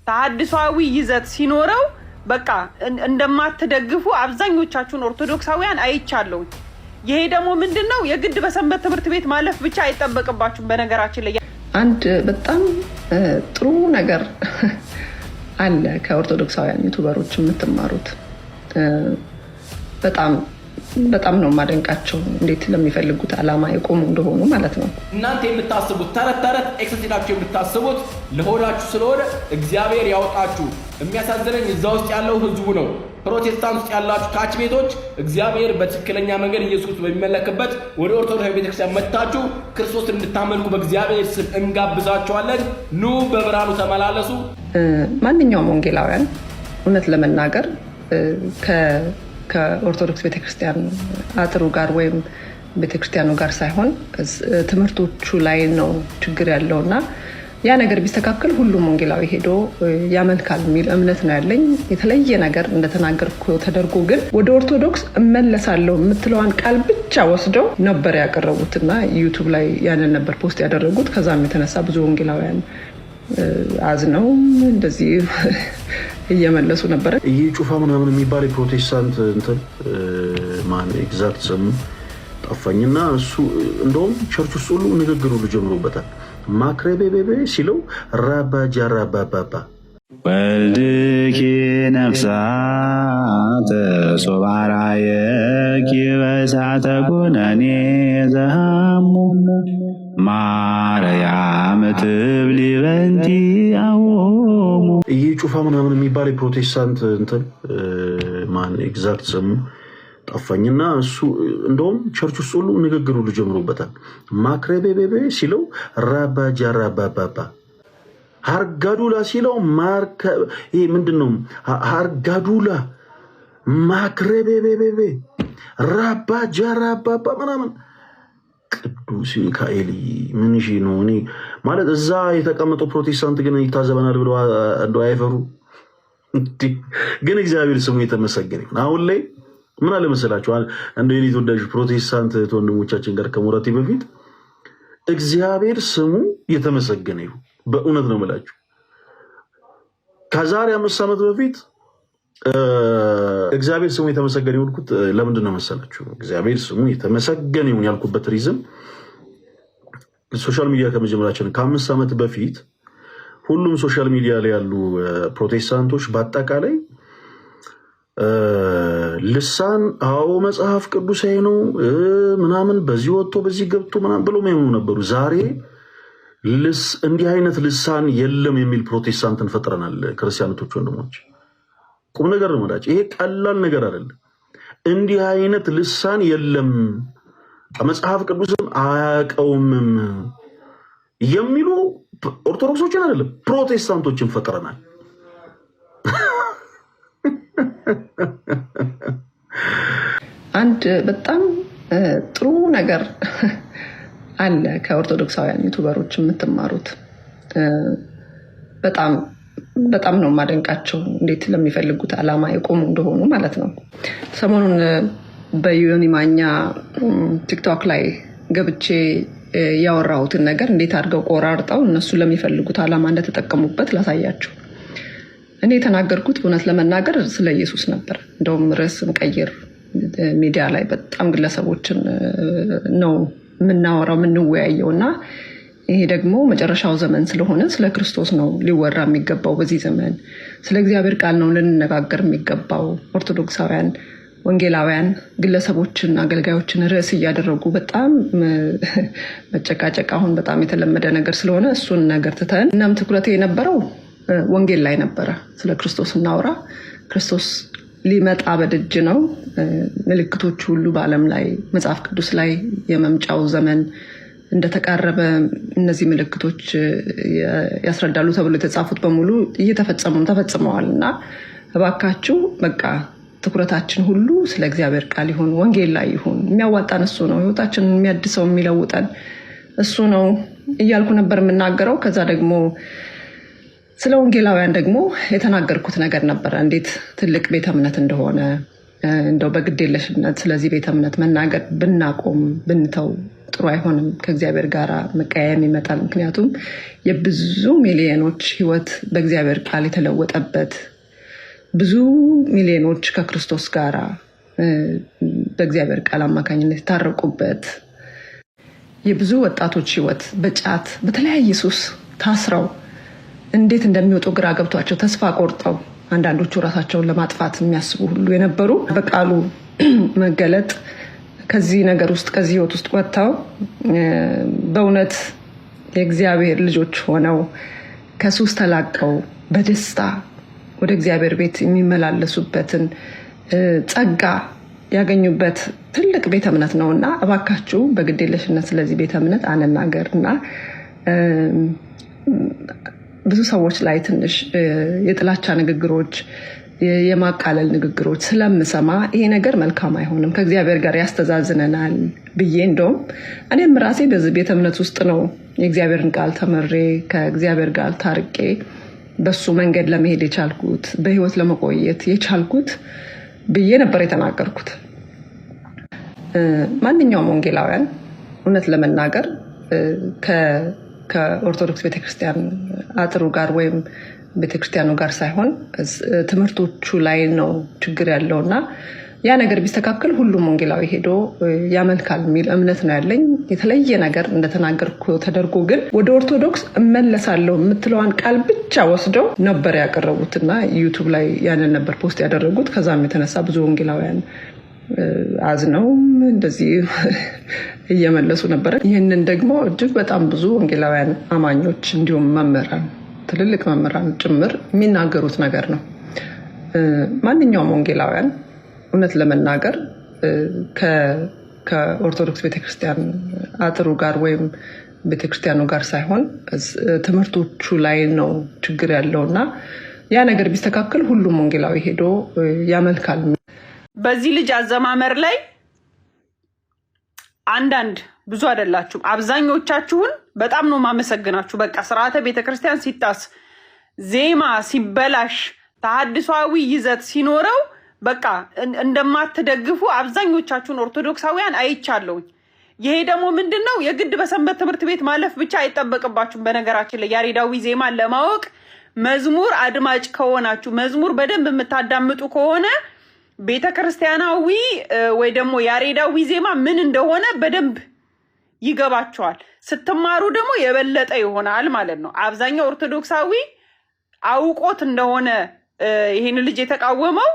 ተሐድሷዊ ይዘት ሲኖረው በቃ እንደማትደግፉ አብዛኞቻችሁን ኦርቶዶክሳውያን አይቻለሁ። ይሄ ደግሞ ምንድነው የግድ በሰንበት ትምህርት ቤት ማለፍ ብቻ አይጠበቅባችሁም። በነገራችን ላይ አንድ በጣም ጥሩ ነገር አለ ከኦርቶዶክሳውያን ዩቲዩበሮች የምትማሩት። በጣም ነው ማደንቃቸው እንዴት ለሚፈልጉት ዓላማ የቆሙ እንደሆኑ ማለት ነው። እናንተ የምታስቡት ተረት ኤክሰሲዳችሁ የምታስቡት ለሆዳችሁ ስለሆነ እግዚአብሔር ያወጣችሁ። የሚያሳዝነኝ እዛ ውስጥ ያለው ህዝቡ ነው። ፕሮቴስታንት ውስጥ ያላችሁ ካች ቤቶች እግዚአብሔር በትክክለኛ መንገድ ኢየሱስ በሚመለክበት ወደ ኦርቶዶክስ ቤተክርስቲያን መጥታችሁ ክርስቶስ እንድታመልኩ በእግዚአብሔር ስም እንጋብዛችኋለን። ኑ በብርሃኑ ተመላለሱ። ማንኛውም ወንጌላውያን እውነት ለመናገር ከኦርቶዶክስ ቤተክርስቲያን አጥሩ ጋር ወይም ቤተክርስቲያኑ ጋር ሳይሆን ትምህርቶቹ ላይ ነው ችግር ያለውና ያ ነገር ቢስተካከል ሁሉም ወንጌላዊ ሄዶ ያመልካል የሚል እምነት ነው ያለኝ። የተለየ ነገር እንደተናገርኩ ተደርጎ ግን ወደ ኦርቶዶክስ እመለሳለሁ የምትለዋን ቃል ብቻ ወስደው ነበር ያቀረቡትና ዩቲዩብ ላይ ያንን ነበር ፖስት ያደረጉት። ከዛም የተነሳ ብዙ ወንጌላውያን አዝነው እንደዚህ እየመለሱ ነበር። ይሄ ጩፋ ምናምን የሚባል የፕሮቴስታንት እንትን ማን ኤግዛክት ስሙ ጠፋኝና እሱ እንደውም ቸርች ውስጥ ሁሉ ንግግሩ ጀምሮበታል። ማክረቤቤቤ ሲለው ራባጃራባባባ ወልድኪ ነፍሳተ ሶባራየኪ በእሳተ ኩነኔ ዘሃሙ ማርያም ትብሊ በንቲ አዎሙ። ይሄ ጩፋ ምናምን የሚባል የፕሮቴስታንት እንትን ማን ኤግዛክት ስሙ ጠፋኝና እሱ እንደውም ቸርች ውስጥ ሁሉ ንግግሩ ጀምሮበታል። ማክረቤቤቤ ሲለው ራባጃራባባባ ሃርጋዱላ ሲለው ይሄ ምንድነው? ሃርጋዱላ ማክረቤቤቤ ራባጃራባባ ምናምን ቅዱስ ሚካኤል ምን ነው? እኔ ማለት እዛ የተቀመጠው ፕሮቴስታንት ግን ይታዘበናል ብለው እንደው አይፈሩ። ግን እግዚአብሔር ስሙ የተመሰገነ ይሁን። አሁን ላይ ምን አለ መሰላችሁ እንደ እኔ ተወዳጅ ፕሮቴስታንት ወንድሞቻችን ጋር ከሞራቴ በፊት እግዚአብሔር ስሙ የተመሰገነ ይሁን። በእውነት ነው የምላችሁ። ከዛሬ 5 ዓመት በፊት እግዚአብሔር ስሙ የተመሰገነ ይሁን። ለምንድን ነው መሰላችሁ? እግዚአብሔር ስሙ የተመሰገነ ይሁን ያልኩበት ሪዝም ሶሻል ሚዲያ ከመጀመራችን ከ5 ዓመት በፊት ሁሉም ሶሻል ሚዲያ ላይ ያሉ ፕሮቴስታንቶች በአጠቃላይ ልሳን አዎ መጽሐፍ ቅዱሳዊ ነው ምናምን በዚህ ወጥቶ በዚህ ገብቶ ምናምን ብሎ የሚያምኑ ነበሩ። ዛሬ እንዲህ አይነት ልሳን የለም የሚል ፕሮቴስታንትን ፈጥረናል። ክርስቲያኖች ወንድሞች ቁም ነገር ነው ማለት ይሄ ቀላል ነገር አይደለም። እንዲህ አይነት ልሳን የለም መጽሐፍ ቅዱስም አያውቀውም የሚሉ ኦርቶዶክሶችን አይደለም ፕሮቴስታንቶችን ፈጥረናል። አንድ በጣም ጥሩ ነገር አለ ከኦርቶዶክሳውያን ዩቲዩበሮች የምትማሩት። በጣም ነው ማደንቃቸው እንዴት ለሚፈልጉት ዓላማ የቆሙ እንደሆኑ ማለት ነው። ሰሞኑን በዮኒ ማኛ ቲክቶክ ላይ ገብቼ ያወራሁትን ነገር እንዴት አድርገው ቆራርጠው እነሱ ለሚፈልጉት ዓላማ እንደተጠቀሙበት ላሳያችሁ። እኔ የተናገርኩት እውነት ለመናገር ስለ ኢየሱስ ነበር። እንደውም ርዕስን ቀይር ሚዲያ ላይ በጣም ግለሰቦችን ነው የምናወራው የምንወያየውና ይሄ ደግሞ መጨረሻው ዘመን ስለሆነ ስለ ክርስቶስ ነው ሊወራ የሚገባው። በዚህ ዘመን ስለ እግዚአብሔር ቃል ነው ልንነጋገር የሚገባው። ኦርቶዶክሳውያን ወንጌላውያን ግለሰቦችን አገልጋዮችን ርዕስ እያደረጉ በጣም መጨቃጨቅ አሁን በጣም የተለመደ ነገር ስለሆነ እሱን ነገር ትተን እናም ትኩረቴ የነበረው ወንጌል ላይ ነበረ። ስለ ክርስቶስ እናውራ። ክርስቶስ ሊመጣ በደጅ ነው። ምልክቶች ሁሉ በዓለም ላይ መጽሐፍ ቅዱስ ላይ የመምጫው ዘመን እንደተቃረበ እነዚህ ምልክቶች ያስረዳሉ ተብሎ የተጻፉት በሙሉ ተፈጽመዋል እና እባካችሁ በቃ ትኩረታችን ሁሉ ስለ እግዚአብሔር ቃል ይሁን፣ ወንጌል ላይ ይሁን። የሚያዋጣን እሱ ነው። ህይወታችንን የሚያድሰው የሚለውጠን እሱ ነው እያልኩ ነበር የምናገረው። ከዛ ደግሞ ስለ ወንጌላውያን ደግሞ የተናገርኩት ነገር ነበረ። እንዴት ትልቅ ቤተ እምነት እንደሆነ እንደው በግዴለሽነት ስለዚህ ቤተ እምነት መናገር ብናቆም ብንተው ጥሩ አይሆንም። ከእግዚአብሔር ጋር መቀያየም ይመጣል። ምክንያቱም የብዙ ሚሊዮኖች ህይወት በእግዚአብሔር ቃል የተለወጠበት፣ ብዙ ሚሊዮኖች ከክርስቶስ ጋር በእግዚአብሔር ቃል አማካኝነት የታረቁበት፣ የብዙ ወጣቶች ህይወት በጫት በተለያየ ሱስ ታስረው እንዴት እንደሚወጡ ግራ ገብቷቸው ተስፋ ቆርጠው አንዳንዶቹ ራሳቸውን ለማጥፋት የሚያስቡ ሁሉ የነበሩ በቃሉ መገለጥ ከዚህ ነገር ውስጥ ከዚህ ህይወት ውስጥ ወጥተው በእውነት የእግዚአብሔር ልጆች ሆነው ከሱስ ተላቀው በደስታ ወደ እግዚአብሔር ቤት የሚመላለሱበትን ጸጋ ያገኙበት ትልቅ ቤተ እምነት ነው እና እባካችሁ በግዴለሽነት ስለዚህ ቤተ እምነት አንናገር እና ብዙ ሰዎች ላይ ትንሽ የጥላቻ ንግግሮች፣ የማቃለል ንግግሮች ስለምሰማ ይሄ ነገር መልካም አይሆንም፣ ከእግዚአብሔር ጋር ያስተዛዝነናል ብዬ እንደውም እኔም ራሴ በዚህ ቤተ እምነት ውስጥ ነው የእግዚአብሔርን ቃል ተመሬ ከእግዚአብሔር ጋር ታርቄ በሱ መንገድ ለመሄድ የቻልኩት በህይወት ለመቆየት የቻልኩት ብዬ ነበር የተናገርኩት። ማንኛውም ወንጌላውያን እውነት ለመናገር ከኦርቶዶክስ ቤተክርስቲያን አጥሩ ጋር ወይም ቤተክርስቲያኑ ጋር ሳይሆን ትምህርቶቹ ላይ ነው ችግር ያለው እና ያ ነገር ቢስተካከል ሁሉም ወንጌላዊ ሄዶ ያመልካል የሚል እምነት ነው ያለኝ። የተለየ ነገር እንደተናገርኩ ተደርጎ ግን ወደ ኦርቶዶክስ እመለሳለሁ የምትለዋን ቃል ብቻ ወስደው ነበር ያቀረቡትና ዩቱብ ላይ ያንን ነበር ፖስት ያደረጉት። ከዛም የተነሳ ብዙ ወንጌላውያን አዝነው እንደዚህ እየመለሱ ነበረ። ይህንን ደግሞ እጅግ በጣም ብዙ ወንጌላውያን አማኞች እንዲሁም መምህራን፣ ትልልቅ መምህራን ጭምር የሚናገሩት ነገር ነው። ማንኛውም ወንጌላውያን እውነት ለመናገር ከኦርቶዶክስ ቤተክርስቲያን አጥሩ ጋር ወይም ቤተክርስቲያኑ ጋር ሳይሆን ትምህርቶቹ ላይ ነው ችግር ያለው እና ያ ነገር ቢስተካከል ሁሉም ወንጌላዊ ሄዶ ያመልካል። በዚህ ልጅ አዘማመር ላይ አንዳንድ ብዙ አይደላችሁም፣ አብዛኞቻችሁን በጣም ነው ማመሰግናችሁ። በቃ ስርዓተ ቤተክርስቲያን ሲጣስ፣ ዜማ ሲበላሽ፣ ተሐድሷዊ ይዘት ሲኖረው በቃ እንደማትደግፉ አብዛኞቻችሁን ኦርቶዶክሳውያን አይቻለሁኝ። ይሄ ደግሞ ምንድነው የግድ በሰንበት ትምህርት ቤት ማለፍ ብቻ አይጠበቅባችሁም። በነገራችን ላይ ያሬዳዊ ዜማን ለማወቅ መዝሙር አድማጭ ከሆናችሁ፣ መዝሙር በደንብ የምታዳምጡ ከሆነ ቤተክርስቲያናዊ ወይ ደግሞ ያሬዳዊ ዜማ ምን እንደሆነ በደንብ ይገባቸዋል። ስትማሩ ደግሞ የበለጠ ይሆናል ማለት ነው። አብዛኛው ኦርቶዶክሳዊ አውቆት እንደሆነ ይሄን ልጅ የተቃወመው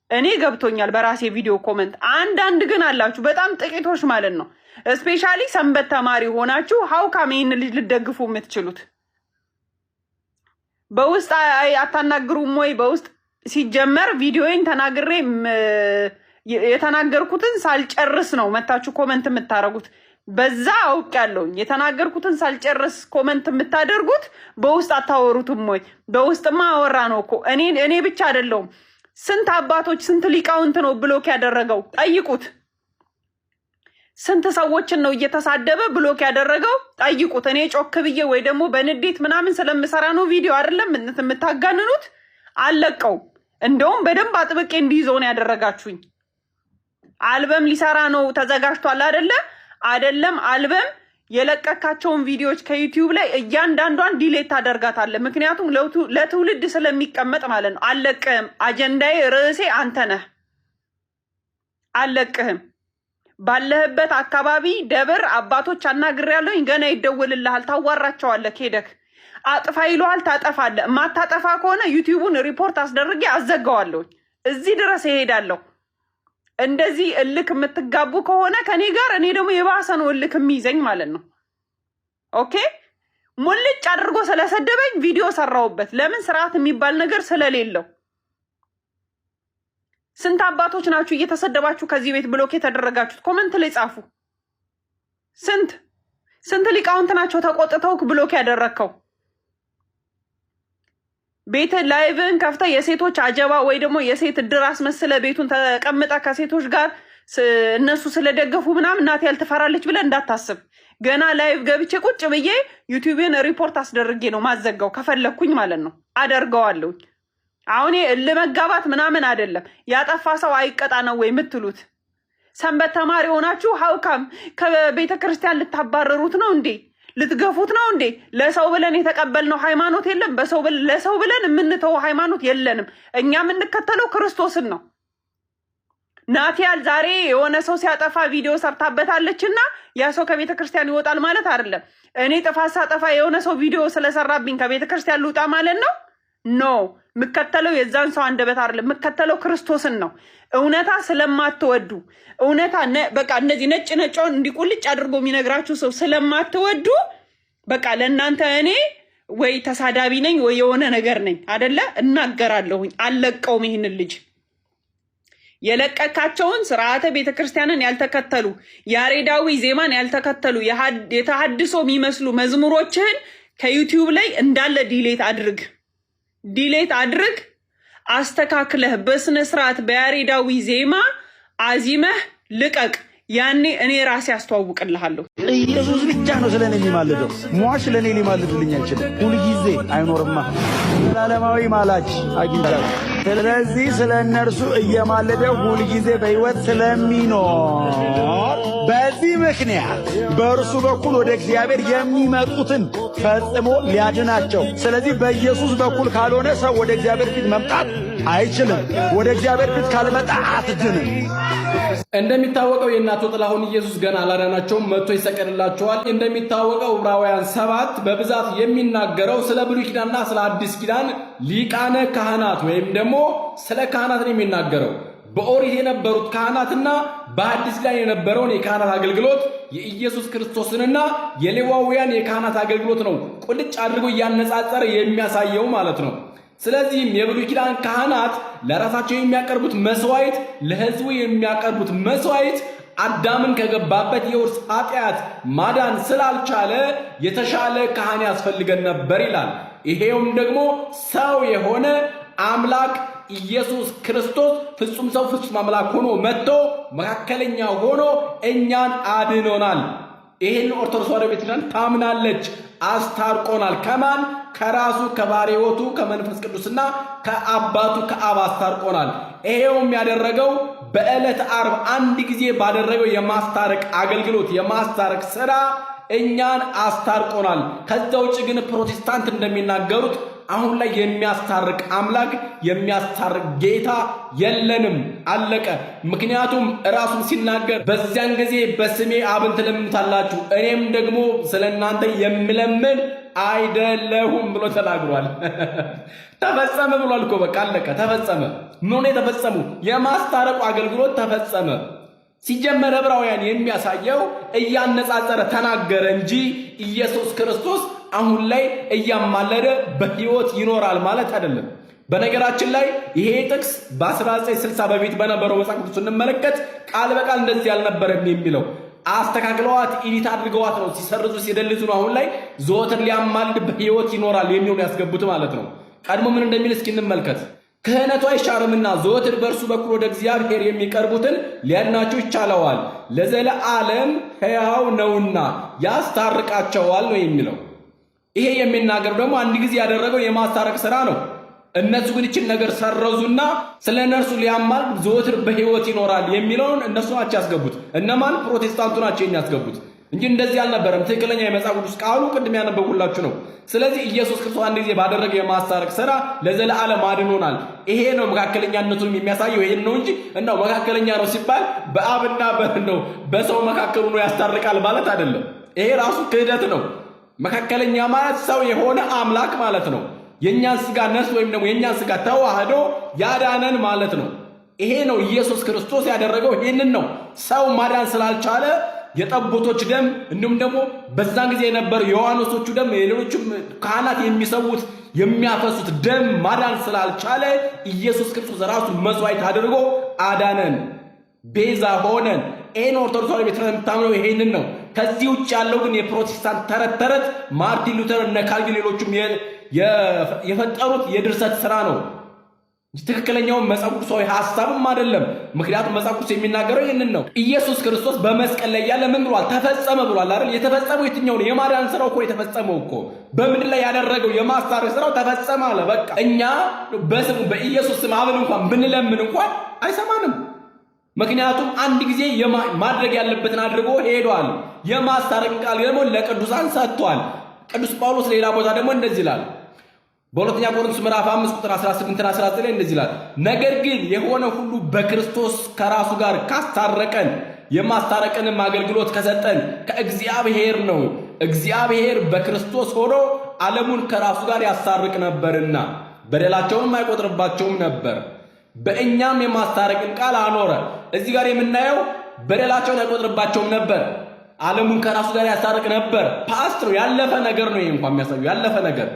እኔ ገብቶኛል በራሴ ቪዲዮ ኮመንት። አንዳንድ ግን አላችሁ በጣም ጥቂቶች ማለት ነው። ስፔሻሊ ሰንበት ተማሪ ሆናችሁ ሀውካም ይህን ልጅ ልደግፉ የምትችሉት በውስጥ አታናግሩም ወይ? በውስጥ ሲጀመር ቪዲዮዬን ተናግሬ የተናገርኩትን ሳልጨርስ ነው መታችሁ ኮመንት የምታደርጉት። በዛ አውቃለሁኝ። የተናገርኩትን ሳልጨርስ ኮመንት የምታደርጉት በውስጥ አታወሩትም ወይ? በውስጥማ አወራ ነው እኮ እኔ ብቻ አይደለሁም። ስንት አባቶች ስንት ሊቃውንት ነው ብሎክ ያደረገው? ጠይቁት። ስንት ሰዎችን ነው እየተሳደበ ብሎክ ያደረገው? ጠይቁት። እኔ ጮክ ብዬ ወይ ደግሞ በንዴት ምናምን ስለምሰራ ነው ቪዲዮ አይደለም የምታጋንኑት። አለቀው። እንደውም በደንብ አጥብቄ እንዲይዘው ነው ያደረጋችሁኝ። አልበም ሊሰራ ነው ተዘጋጅቷል አይደለም አልበም የለቀካቸውን ቪዲዮዎች ከዩቲዩብ ላይ እያንዳንዷን ዲሌት ታደርጋታለህ። ምክንያቱም ለትውልድ ስለሚቀመጥ ማለት ነው። አለቅህም። አጀንዳዬ ርዕሴ አንተ ነህ። አለቅህም። ባለህበት አካባቢ ደብር አባቶች አናግሬያለሁኝ። ገና ይደውልልሃል። ታዋራቸዋለህ። ሄደክ አጥፋ ይለዋል። ታጠፋለህ። ማታጠፋ ከሆነ ዩቲዩቡን ሪፖርት አስደርጌ አዘጋዋለሁኝ። እዚህ ድረስ ይሄዳለሁ። እንደዚህ እልክ የምትጋቡ ከሆነ ከኔ ጋር እኔ ደግሞ የባሰ ነው እልክ የሚይዘኝ ማለት ነው። ኦኬ ሙልጭ አድርጎ ስለሰደበኝ ቪዲዮ ሰራውበት። ለምን? ስርዓት የሚባል ነገር ስለሌለው። ስንት አባቶች ናችሁ እየተሰደባችሁ ከዚህ ቤት ብሎክ የተደረጋችሁት? ኮመንት ላይ ጻፉ። ስንት ሊቃውንት ናቸው ተቆጥተው ብሎክ ያደረግከው? ቤት ላይቭን ከፍተ የሴቶች አጀባ ወይ ደግሞ የሴት እድር አስመስለ ቤቱን ተቀምጠ ከሴቶች ጋር እነሱ ስለደገፉ ምናምን እናት ያልትፈራለች ብለ እንዳታስብ። ገና ላይቭ ገብቼ ቁጭ ብዬ ዩቲዩብን ሪፖርት አስደርጌ ነው ማዘጋው። ከፈለኩኝ ማለት ነው አደርገዋለሁ። አሁን ለመጋባት ምናምን አይደለም። ያጠፋ ሰው አይቀጣ ነው ወይ የምትሉት? ሰንበት ተማሪ ሆናችሁ ሀውካም ከቤተ ክርስቲያን ልታባረሩት ነው እንዴ? ልትገፉት ነው እንዴ? ለሰው ብለን የተቀበልነው ሃይማኖት የለም። ለሰው ብለን የምንተው ሃይማኖት የለንም። እኛ የምንከተለው ክርስቶስን ነው። ናቲያል ዛሬ የሆነ ሰው ሲያጠፋ ቪዲዮ ሰርታበታለችና ያ ሰው ከቤተ ክርስቲያን ይወጣል ማለት አይደለም። እኔ ጥፋት ሳጠፋ የሆነ ሰው ቪዲዮ ስለሰራብኝ ከቤተ ክርስቲያን ልውጣ ማለት ነው? ኖ፣ የምከተለው የዛን ሰው አንደበት አይደለም፣ የምከተለው ክርስቶስን ነው። እውነታ ስለማትወዱ እውነታ በቃ እነዚህ ነጭ ነጭውን እንዲቁልጭ አድርጎ የሚነግራችሁ ሰው ስለማትወዱ በቃ ለእናንተ እኔ ወይ ተሳዳቢ ነኝ ወይ የሆነ ነገር ነኝ አይደለ? እናገራለሁኝ። አልለቀውም። ይህንን ልጅ የለቀካቸውን ስርዓተ ቤተክርስቲያንን ያልተከተሉ ያሬዳዊ ዜማን ያልተከተሉ የተሐድሶ የሚመስሉ መዝሙሮችህን ከዩቲዩብ ላይ እንዳለ ዲሌት አድርግ። አስተካክለህ በስነ ስርዓት በያሬዳዊ ዜማ አዚመህ ልቀቅ። ያኔ እኔ ራሴ አስተዋውቅልሃለሁ። ኢየሱስ ብቻ ነው ስለኔ የሚማልደው። ሟች ለኔ ሊማልድልኝ አይችልም። ሁሉ ጊዜ አይኖርማ። ዘላለማዊ ማላጅ አግኝታለሁ። ስለዚህ ስለ እነርሱ እየማለደ ሁሉ ጊዜ በሕይወት ስለሚኖር በዚህ ምክንያት በእርሱ በኩል ወደ እግዚአብሔር የሚመጡትን ፈጽሞ ሊያድናቸው። ስለዚህ በኢየሱስ በኩል ካልሆነ ሰው ወደ እግዚአብሔር ፊት መምጣት አይችልም። ወደ እግዚአብሔር ፊት ካልመጣ አትድንም። እንደሚታወቀው የእናቱ ጥላሁን ኢየሱስ ገና አላዳናቸውም፣ መጥቶ ይሰቀልላቸዋል። እንደሚታወቀው ዕብራውያን 7 በብዛት የሚናገረው ስለ ብሉይ ኪዳንና ስለ አዲስ ኪዳን ሊቃነ ካህናት ወይም ደግሞ ስለ ካህናት ነው የሚናገረው። በኦሪት የነበሩት ካህናትና በአዲስ ኪዳን የነበረውን የካህናት አገልግሎት የኢየሱስ ክርስቶስንና የሌዋውያን የካህናት አገልግሎት ነው ቁልጭ አድርጎ እያነጻጸረ የሚያሳየው ማለት ነው። ስለዚህም የብሉይ ኪዳን ካህናት ለራሳቸው የሚያቀርቡት መስዋዕት፣ ለሕዝቡ የሚያቀርቡት መስዋዕት አዳምን ከገባበት የውርስ ኃጢአት ማዳን ስላልቻለ የተሻለ ካህን ያስፈልገን ነበር ይላል። ይሄውም ደግሞ ሰው የሆነ አምላክ ኢየሱስ ክርስቶስ ፍጹም ሰው ፍጹም አምላክ ሆኖ መጥቶ መካከለኛ ሆኖ እኛን አድኖናል። ይህን ኦርቶዶክስ ተዋሕዶ ቤተክርስቲያን ታምናለች። አስታርቆናል። ከማን? ከራሱ ከባሕርዮቱ ከመንፈስ ቅዱስና ከአባቱ ከአብ አስታርቆናል። ይሄውም ያደረገው በዕለተ ዓርብ አንድ ጊዜ ባደረገው የማስታረቅ አገልግሎት የማስታረቅ ሥራ እኛን አስታርቆናል። ከዛ ውጭ ግን ፕሮቴስታንት እንደሚናገሩት አሁን ላይ የሚያስታርቅ አምላክ የሚያስታርቅ ጌታ የለንም። አለቀ። ምክንያቱም ራሱን ሲናገር በዚያን ጊዜ በስሜ አብን ትለምኑታላችሁ እኔም ደግሞ ስለ እናንተ የምለምን አይደለሁም ብሎ ተናግሯል። ተፈጸመ ብሏል እኮ በቃ አለቀ። ተፈጸመ። ምን የተፈጸሙ? የማስታረቁ አገልግሎት ተፈጸመ። ሲጀመር ዕብራውያን የሚያሳየው እያነጻጸረ ተናገረ እንጂ ኢየሱስ ክርስቶስ አሁን ላይ እያማለደ በሕይወት ይኖራል ማለት አይደለም። በነገራችን ላይ ይሄ ጥቅስ በ1960 በፊት በነበረው መጽሐፍ ቅዱስ ስንመለከት ቃል በቃል እንደዚህ ያልነበረም የሚለው አስተካክለዋት ኢዲት አድርገዋት ነው ሲሰርዙ ሲደልዙ ነው አሁን ላይ ዘወትር ሊያማልድ በሕይወት ይኖራል የሚለውን ያስገቡት ማለት ነው። ቀድሞ ምን እንደሚል እስኪ እንመልከት። ክህነቱ አይሻርምና ዘወትር በእርሱ በኩል ወደ እግዚአብሔር የሚቀርቡትን ሊያድናቸው ይቻለዋል፣ ለዘለዓለም ሕያው ነውና ያስታርቃቸዋል ነው የሚለው። ይሄ የሚናገረው ደግሞ አንድ ጊዜ ያደረገው የማስታረቅ ሥራ ነው። እነሱ ግን ይችን ነገር ሰረዙና ስለ እነርሱ ሊያማልድ ዘወትር በሕይወት ይኖራል የሚለውን እነሱ ናቸው ያስገቡት። እነማን? ፕሮቴስታንቱ ናቸው የሚያስገቡት እንጂ እንደዚህ አልነበረም። ትክክለኛ የመጽሐፍ ቅዱስ ቃሉ ቅድም ያነበብኩላችሁ ነው። ስለዚህ ኢየሱስ ክርስቶስ አንድ ጊዜ ባደረገው የማስታረቅ ሥራ ለዘለዓለም አድኖናል። ይሄ ነው መካከለኛነቱን የሚያሳየው ይሄን ነው እንጂ እንደው መካከለኛ ነው ሲባል በአብና በሰው መካከል ሆኖ ያስታርቃል ማለት አይደለም። ይሄ ራሱ ክህደት ነው። መካከለኛ ማለት ሰው የሆነ አምላክ ማለት ነው። የኛን ስጋ ነስ ወይም ደግሞ የኛን ስጋ ተዋህዶ ያዳነን ማለት ነው። ይሄ ነው ኢየሱስ ክርስቶስ ያደረገው። ይሄንን ነው ሰው ማዳን ስላልቻለ የጠቦቶች ደም እንዲሁም ደግሞ በዛን ጊዜ የነበሩ የዮሐንሶቹ ደም የሌሎችም ካህናት የሚሰዉት የሚያፈሱት ደም ማዳን ስላልቻለ ኢየሱስ ክርስቶስ ራሱ መስዋዕት አድርጎ አዳነን፣ ቤዛ ሆነን። ይሄን ኦርቶዶክስ ተዋሕዶ ቤተክርስቲያን የምታምነው ይሄንን ነው። ከዚህ ውጭ ያለው ግን የፕሮቴስታንት ተረት ማርቲን ሉተር እነ ካልቪን ሌሎችም የፈጠሩት የድርሰት ሥራ ነው። ትክክለኛው መጽሐፍ ቅዱሳዊ ሐሳብም አይደለም። ምክንያቱም መጽሐፍ ቅዱስ የሚናገረው ይህንን ነው። ኢየሱስ ክርስቶስ በመስቀል ላይ ያለ ምን ብሏል? ተፈጸመ ብሏል አይደል? የተፈጸመው የትኛው ነው? የማዳን ስራው እኮ የተፈጸመው እኮ በምድር ላይ ያደረገው የማስታረቅ ስራው ተፈጸመ አለ። በቃ እኛ በስሙ በኢየሱስ ስም አብን እንኳን ብንለምን እንኳን አይሰማንም። ምክንያቱም አንድ ጊዜ ማድረግ ያለበትን አድርጎ ሄዷል። የማስታረቅ ቃል ደግሞ ለቅዱሳን ሰጥቷል። ቅዱስ ጳውሎስ ሌላ ቦታ ደግሞ እንደዚህ ይላል በሁለተኛ ቆሮንቶስ ምዕራፍ 5 ቁጥር 18 እና 19 ላይ እንደዚህ ይላል፣ ነገር ግን የሆነ ሁሉ በክርስቶስ ከራሱ ጋር ካስታረቀን የማስታረቅንም አገልግሎት ከሰጠን ከእግዚአብሔር ነው። እግዚአብሔር በክርስቶስ ሆኖ ዓለሙን ከራሱ ጋር ያስታርቅ ነበርና በደላቸውንም አይቆጥርባቸውም ነበር። በእኛም የማስታረቅን ቃል አኖረ። እዚህ ጋር የምናየው በደላቸውን አይቆጥርባቸውም ነበር፣ ዓለሙን ከራሱ ጋር ያስታርቅ ነበር። ፓስት ነው፣ ያለፈ ነገር ነው። ይሄ እንኳን የሚያሳየው ያለፈ ነገር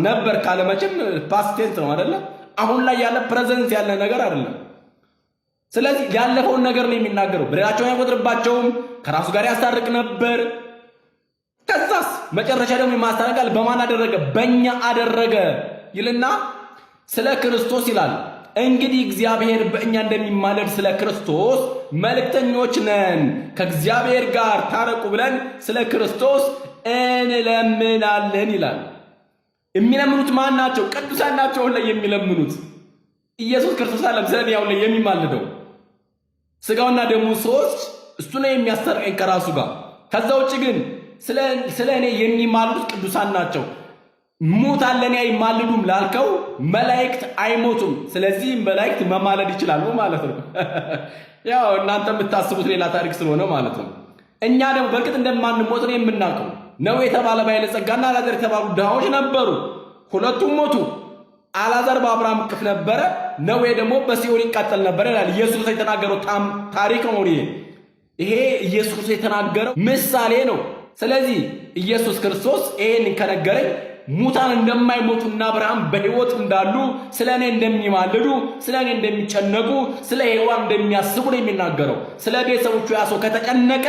ነበር ካለ መቼም ፓስት ቴንስ ነው አይደለ? አሁን ላይ ያለ ፕሬዘንስ ያለ ነገር አይደለም። ስለዚህ ያለፈውን ነገር ነው የሚናገረው። በደላቸውን አይቆጥርባቸውም፣ ከራሱ ጋር ያስታርቅ ነበር። ከዛስ መጨረሻ ደግሞ የማስታረቅ ቃል በማን አደረገ? በእኛ አደረገ ይልና ስለ ክርስቶስ ይላል። እንግዲህ እግዚአብሔር በእኛ እንደሚማለድ ስለ ክርስቶስ መልእክተኞች ነን። ከእግዚአብሔር ጋር ታረቁ ብለን ስለ ክርስቶስ እንለምናለን ይላል። የሚለምኑት ማን ናቸው? ቅዱሳን ናቸው ላይ የሚለምኑት። ኢየሱስ ክርስቶስ አለም ስለኔ ያው ላይ የሚማልደው ስጋውና ደሙ ሶስት እሱ ነው የሚያስታርቀኝ ከራሱ ጋር። ከዛ ውጭ ግን ስለ እኔ የሚማልዱት ቅዱሳን ናቸው። ሙታን ለኔ አይማልዱም ላልከው መላእክት አይሞቱም። ስለዚህ መላእክት መማለድ ይችላሉ ማለት ነው። ያው እናንተ የምታስቡት ሌላ ታሪክ ስለሆነ ማለት ነው። እኛ ደግሞ በእርግጥ እንደማንሞት ነው የምናውቀው። ነው የተባለ ባለጸጋና አልዓዛር የተባሉ ድሃዎች ነበሩ። ሁለቱም ሞቱ። አልዓዛር በአብርሃም እቅፍ ነበረ፣ ነው ደግሞ በሲኦል ይቃጠል ነበር ይላል። ኢየሱስ የተናገረው ታሪክ ነው። ይሄ ኢየሱስ የተናገረው ምሳሌ ነው። ስለዚህ ኢየሱስ ክርስቶስ ይሄን ከነገረኝ ሙታን እንደማይሞቱና አብርሃም በሕይወት እንዳሉ ስለ እኔ እንደሚማልዱ ስለ እኔ እንደሚጨነቁ ስለ ሔዋን እንደሚያስቡ ነው የሚናገረው። ስለ ቤተሰቦቹ ያ ሰው ከተጨነቀ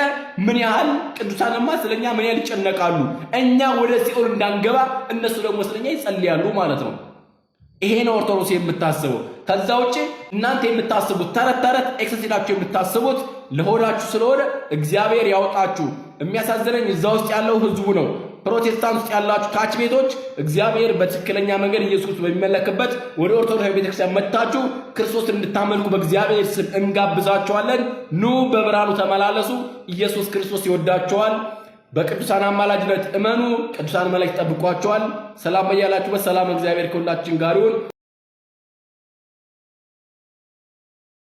ምን ያህል ቅዱሳንማ ስለኛ ምን ያህል ይጨነቃሉ። እኛ ወደ ሲኦል እንዳንገባ እነሱ ደግሞ ስለኛ ይጸልያሉ ማለት ነው። ይሄ ነው ኦርቶዶክስ የምታስበው። ከዛ ውጪ እናንተ የምታስቡት ተረት ኤክሰሲዳችሁ የምታስቡት ለሆዳችሁ ስለሆነ እግዚአብሔር ያውጣችሁ። የሚያሳዝነኝ እዛ ውስጥ ያለው ህዝቡ ነው። ፕሮቴስታንት ውስጥ ያላችሁ ካች ቤቶች እግዚአብሔር በትክክለኛ መንገድ ኢየሱስ በሚመለክበት ወደ ኦርቶዶክስ ቤተክርስቲያን መጥታችሁ ክርስቶስን እንድታመልኩ በእግዚአብሔር ስም እንጋብዛችኋለን። ኑ በብርሃኑ ተመላለሱ። ኢየሱስ ክርስቶስ ይወዳችኋል። በቅዱሳን አማላጅነት እመኑ። ቅዱሳን መላእክት ይጠብቋችኋል። ሰላም በያላችሁበት። ሰላም እግዚአብሔር ከሁላችን ጋር ይሁን።